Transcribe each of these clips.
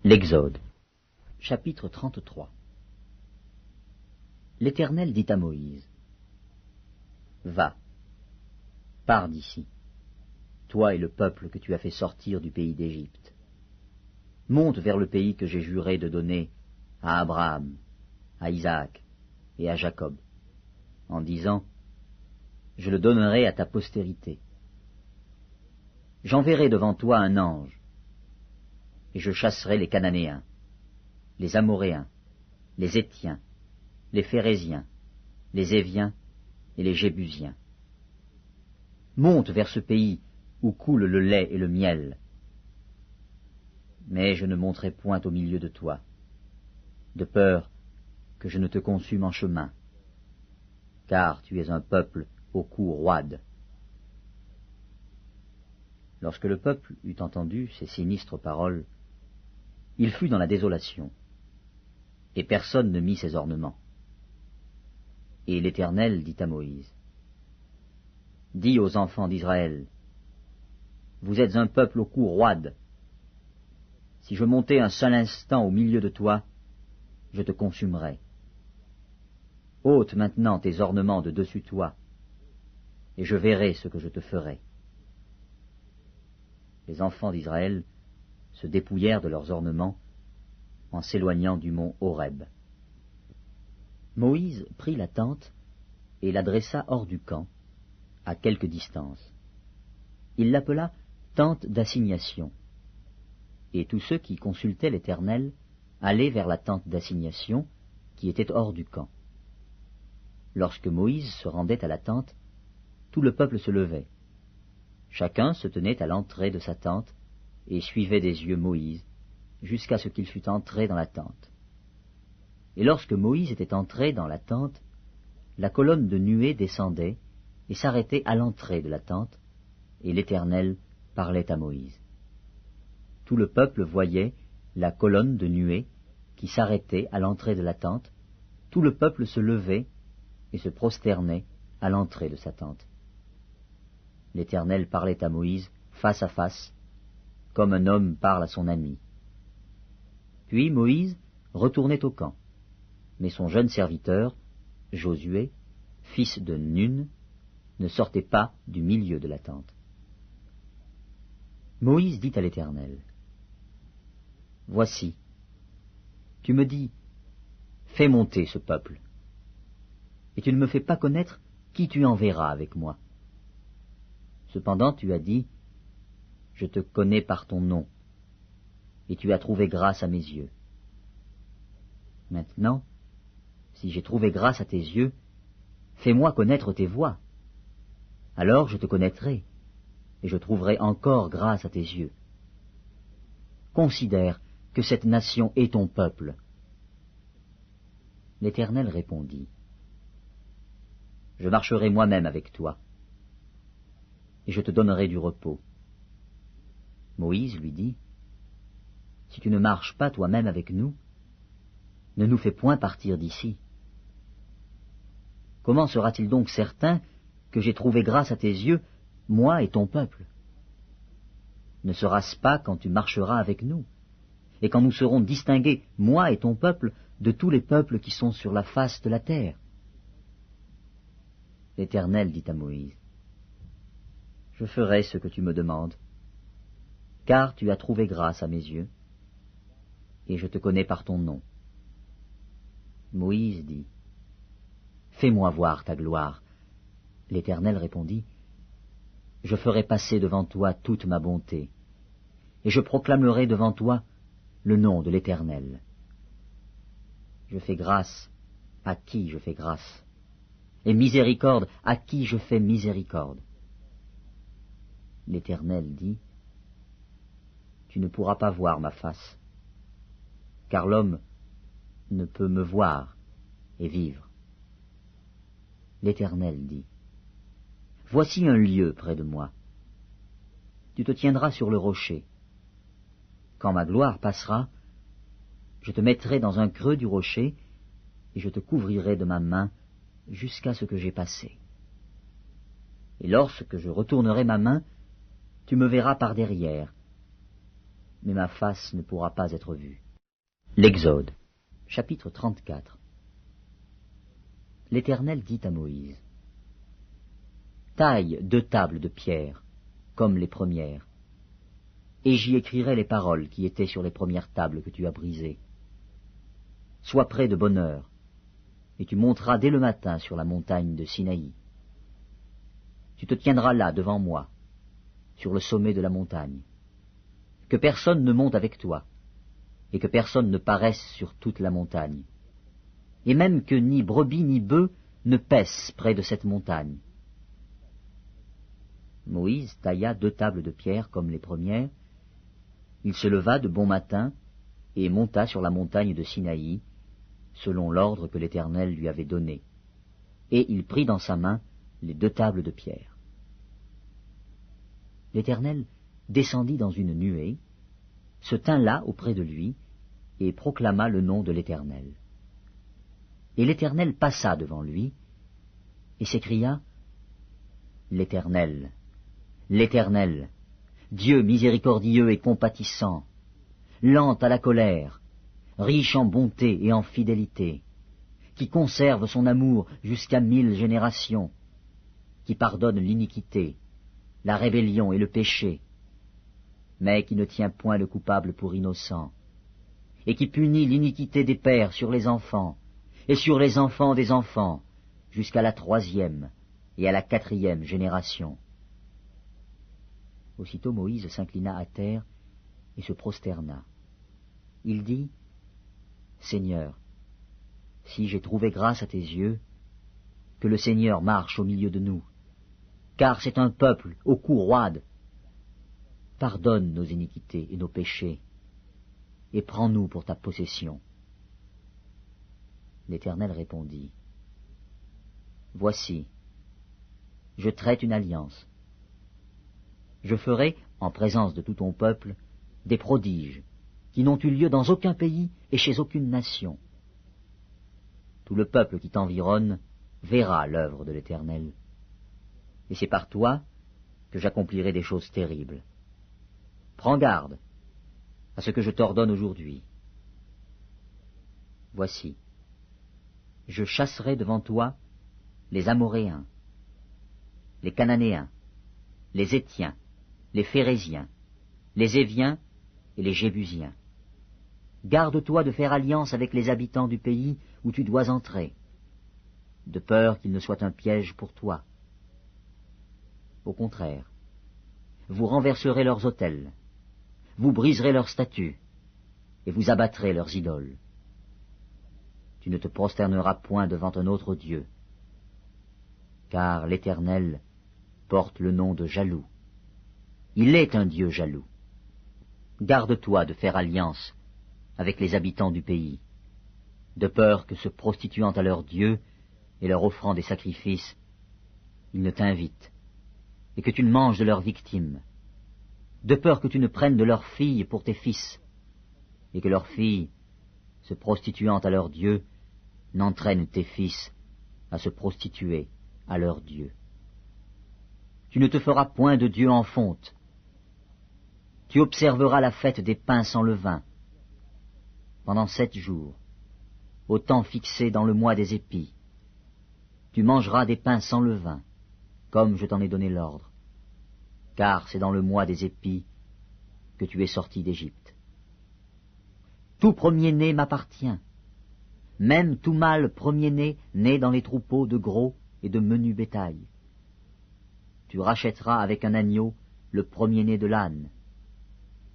L'Exode, chapitre 33. L'Éternel dit à Moïse, « Va, pars d'ici, toi et le peuple que tu as fait sortir du pays d'Égypte. Monte vers le pays que j'ai juré de donner à Abraham, à Isaac et à Jacob, en disant, « Je le donnerai à ta postérité. J'enverrai devant toi un ange, et je chasserai les Cananéens, les Amoréens, les Héthiens, les Phéréziens, les Éviens et les Jébusiens. Monte vers ce pays où coule le lait et le miel. Mais je ne monterai point au milieu de toi, de peur que je ne te consume en chemin, car tu es un peuple au cou roide. » Lorsque le peuple eut entendu ces sinistres paroles, il fut dans la désolation, et personne ne mit ses ornements. Et l'Éternel dit à Moïse, « Dis aux enfants d'Israël, vous êtes un peuple au cou roide. Si je montais un seul instant au milieu de toi, je te consumerais. Ôte maintenant tes ornements de dessus toi, et je verrai ce que je te ferai. » Les enfants d'Israël se dépouillèrent de leurs ornements en s'éloignant du mont Horeb. Moïse prit la tente et la dressa hors du camp, à quelque distance. Il l'appela tente d'assignation, et tous ceux qui consultaient l'Éternel allaient vers la tente d'assignation qui était hors du camp. Lorsque Moïse se rendait à la tente, tout le peuple se levait. Chacun se tenait à l'entrée de sa tente et suivait des yeux Moïse, jusqu'à ce qu'il fût entré dans la tente. Et lorsque Moïse était entré dans la tente, la colonne de nuée descendait et s'arrêtait à l'entrée de la tente, et l'Éternel parlait à Moïse. Tout le peuple voyait la colonne de nuée qui s'arrêtait à l'entrée de la tente, tout le peuple se levait et se prosternait à l'entrée de sa tente. L'Éternel parlait à Moïse face à face, comme un homme parle à son ami. Puis Moïse retournait au camp, mais son jeune serviteur, Josué, fils de Nun, ne sortait pas du milieu de la tente. Moïse dit à l'Éternel, « Voici, tu me dis, fais monter ce peuple, et tu ne me fais pas connaître qui tu enverras avec moi. Cependant tu as dit, je te connais par ton nom, et tu as trouvé grâce à mes yeux. Maintenant, si j'ai trouvé grâce à tes yeux, fais-moi connaître tes voies. Alors je te connaîtrai, et je trouverai encore grâce à tes yeux. Considère que cette nation est ton peuple. » L'Éternel répondit, « Je marcherai moi-même avec toi, et je te donnerai du repos. » Moïse lui dit, « Si tu ne marches pas toi-même avec nous, ne nous fais point partir d'ici. Comment sera-t-il donc certain que j'ai trouvé grâce à tes yeux, moi et ton peuple? Ne sera-ce pas quand tu marcheras avec nous, et quand nous serons distingués, moi et ton peuple, de tous les peuples qui sont sur la face de la terre? » L'Éternel dit à Moïse, « Je ferai ce que tu me demandes, car tu as trouvé grâce à mes yeux, et je te connais par ton nom. » Moïse dit, « Fais-moi voir ta gloire. » L'Éternel répondit, « Je ferai passer devant toi toute ma bonté, et je proclamerai devant toi le nom de l'Éternel. Je fais grâce à qui je fais grâce, et miséricorde à qui je fais miséricorde. » L'Éternel dit, « Tu ne pourras pas voir ma face, car l'homme ne peut me voir et vivre. » L'Éternel dit, « Voici un lieu près de moi. Tu te tiendras sur le rocher. Quand ma gloire passera, je te mettrai dans un creux du rocher, et je te couvrirai de ma main jusqu'à ce que j'aie passé. Et lorsque je retournerai ma main, tu me verras par derrière, mais ma face ne pourra pas être vue. L'Exode, chapitre 34. L'Éternel dit à Moïse, taille 2 tables de pierre, comme les premières, et j'y écrirai les paroles qui étaient sur les premières tables que tu as brisées. Sois prêt de bonne heure, et tu monteras dès le matin sur la montagne de Sinaï. Tu te tiendras là devant moi, sur le sommet de la montagne. Que personne ne monte avec toi, et que personne ne paraisse sur toute la montagne, et même que ni brebis ni bœufs ne paissent près de cette montagne. Moïse tailla 2 tables de pierre comme les premières. Il se leva de bon matin et monta sur la montagne de Sinaï, selon l'ordre que l'Éternel lui avait donné, et il prit dans sa main les 2 tables de pierre. L'Éternel descendit dans une nuée, se tint là auprès de lui, et proclama le nom de l'Éternel. Et l'Éternel passa devant lui, et s'écria, L'Éternel, l'Éternel, Dieu miséricordieux et compatissant, lent à la colère, riche en bonté et en fidélité, qui conserve son amour jusqu'à 1000 générations, qui pardonne l'iniquité, la rébellion et le péché, mais qui ne tient point le coupable pour innocent, et qui punit l'iniquité des pères sur les enfants, et sur les enfants des enfants, jusqu'à la 3e et à la 4e génération. Aussitôt Moïse s'inclina à terre et se prosterna. Il dit, Seigneur, si j'ai trouvé grâce à tes yeux, que le Seigneur marche au milieu de nous, car c'est un peuple au cou roide. Pardonne nos iniquités et nos péchés, et prends-nous pour ta possession. L'Éternel répondit, Voici, je traite une alliance. Je ferai, en présence de tout ton peuple, des prodiges qui n'ont eu lieu dans aucun pays et chez aucune nation. Tout le peuple qui t'environne verra l'œuvre de l'Éternel, et c'est par toi que j'accomplirai des choses terribles. Prends garde à ce que je t'ordonne aujourd'hui. Voici, je chasserai devant toi les Amoréens, les Cananéens, les Héthiens, les Phéréziens, les Éviens et les Jébusiens. Garde-toi de faire alliance avec les habitants du pays où tu dois entrer, de peur qu'il ne soit un piège pour toi. Au contraire, vous renverserez leurs autels, vous briserez leurs statues, et vous abattrez leurs idoles. Tu ne te prosterneras point devant un autre Dieu, car l'Éternel porte le nom de jaloux. Il est un Dieu jaloux. Garde-toi de faire alliance avec les habitants du pays, de peur que se prostituant à leurs dieux et leur offrant des sacrifices, ils ne t'invitent, et que tu ne manges de leurs victimes, de peur que tu ne prennes de leurs filles pour tes fils, et que leurs filles, se prostituant à leurs dieux, n'entraînent tes fils à se prostituer à leurs dieux. Tu ne te feras point de Dieu en fonte. Tu observeras la fête des pains sans levain, pendant 7 jours, au temps fixé dans le mois des épis. Tu mangeras des pains sans levain, comme je t'en ai donné l'ordre, car c'est dans le mois des épis que tu es sorti d'Égypte. Tout premier-né m'appartient, même tout mâle premier-né né dans les troupeaux de gros et de menu bétail. Tu rachèteras avec un agneau le premier-né de l'âne,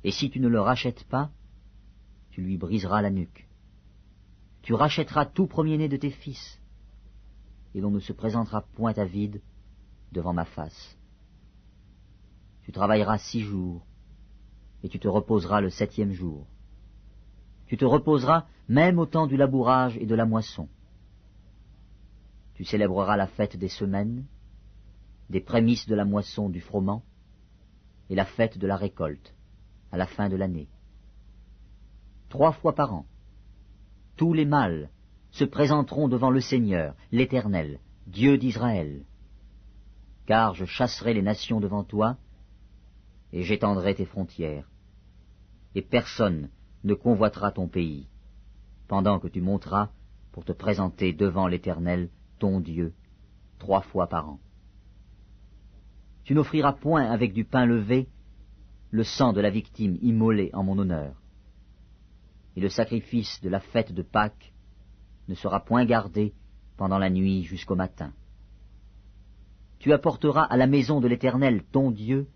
et si tu ne le rachètes pas, tu lui briseras la nuque. Tu rachèteras tout premier-né de tes fils, et l'on ne se présentera point à vide devant ma face. Tu travailleras 6 jours, et tu te reposeras le 7e jour. Tu te reposeras même au temps du labourage et de la moisson. Tu célébreras la fête des semaines, des prémices de la moisson du froment, et la fête de la récolte, à la fin de l'année. 3 fois par an, tous les mâles se présenteront devant le Seigneur, l'Éternel, Dieu d'Israël. Car je chasserai les nations devant toi, et j'étendrai tes frontières, et personne ne convoitera ton pays, pendant que tu monteras pour te présenter devant l'Éternel, ton Dieu, 3 fois par an. Tu n'offriras point avec du pain levé le sang de la victime immolée en mon honneur, et le sacrifice de la fête de Pâques ne sera point gardé pendant la nuit jusqu'au matin. Tu apporteras à la maison de l'Éternel, ton Dieu,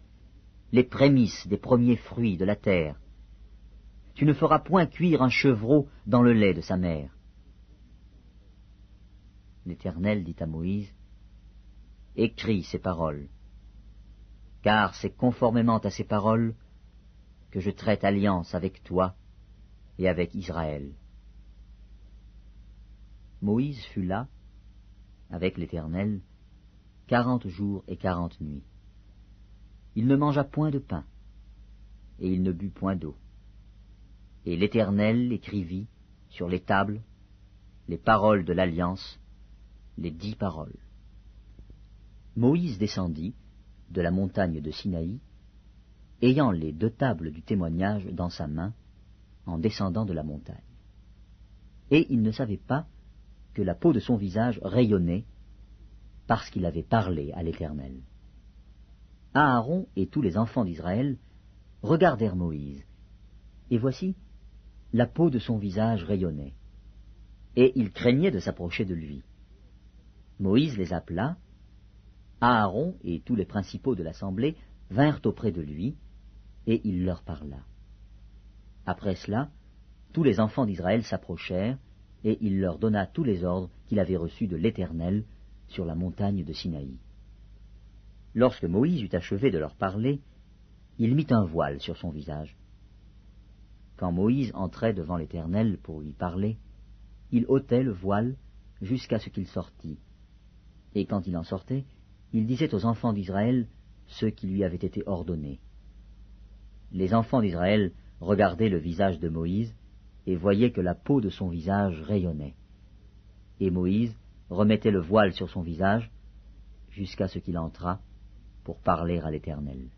les prémices des premiers fruits de la terre. Tu ne feras point cuire un chevreau dans le lait de sa mère. L'Éternel dit à Moïse, « Écris ces paroles, car c'est conformément à ces paroles que je traite alliance avec toi et avec Israël. » Moïse fut là, avec l'Éternel, 40 jours et 40 nuits. Il ne mangea point de pain, et il ne but point d'eau. Et l'Éternel écrivit sur les tables les paroles de l'alliance, les 10 paroles. Moïse descendit de la montagne de Sinaï, ayant les 2 tables du témoignage dans sa main, en descendant de la montagne. Et il ne savait pas que la peau de son visage rayonnait, parce qu'il avait parlé à l'Éternel. Aaron et tous les enfants d'Israël regardèrent Moïse, et voici, la peau de son visage rayonnait, et ils craignaient de s'approcher de lui. Moïse les appela, Aaron et tous les principaux de l'assemblée vinrent auprès de lui, et il leur parla. Après cela, tous les enfants d'Israël s'approchèrent, et il leur donna tous les ordres qu'il avait reçus de l'Éternel sur la montagne de Sinaï. Lorsque Moïse eut achevé de leur parler, il mit un voile sur son visage. Quand Moïse entrait devant l'Éternel pour lui parler, il ôtait le voile jusqu'à ce qu'il sortît. Et quand il en sortait, il disait aux enfants d'Israël ce qui lui avait été ordonné. Les enfants d'Israël regardaient le visage de Moïse et voyaient que la peau de son visage rayonnait. Et Moïse remettait le voile sur son visage jusqu'à ce qu'il entrât pour parler à l'Éternel.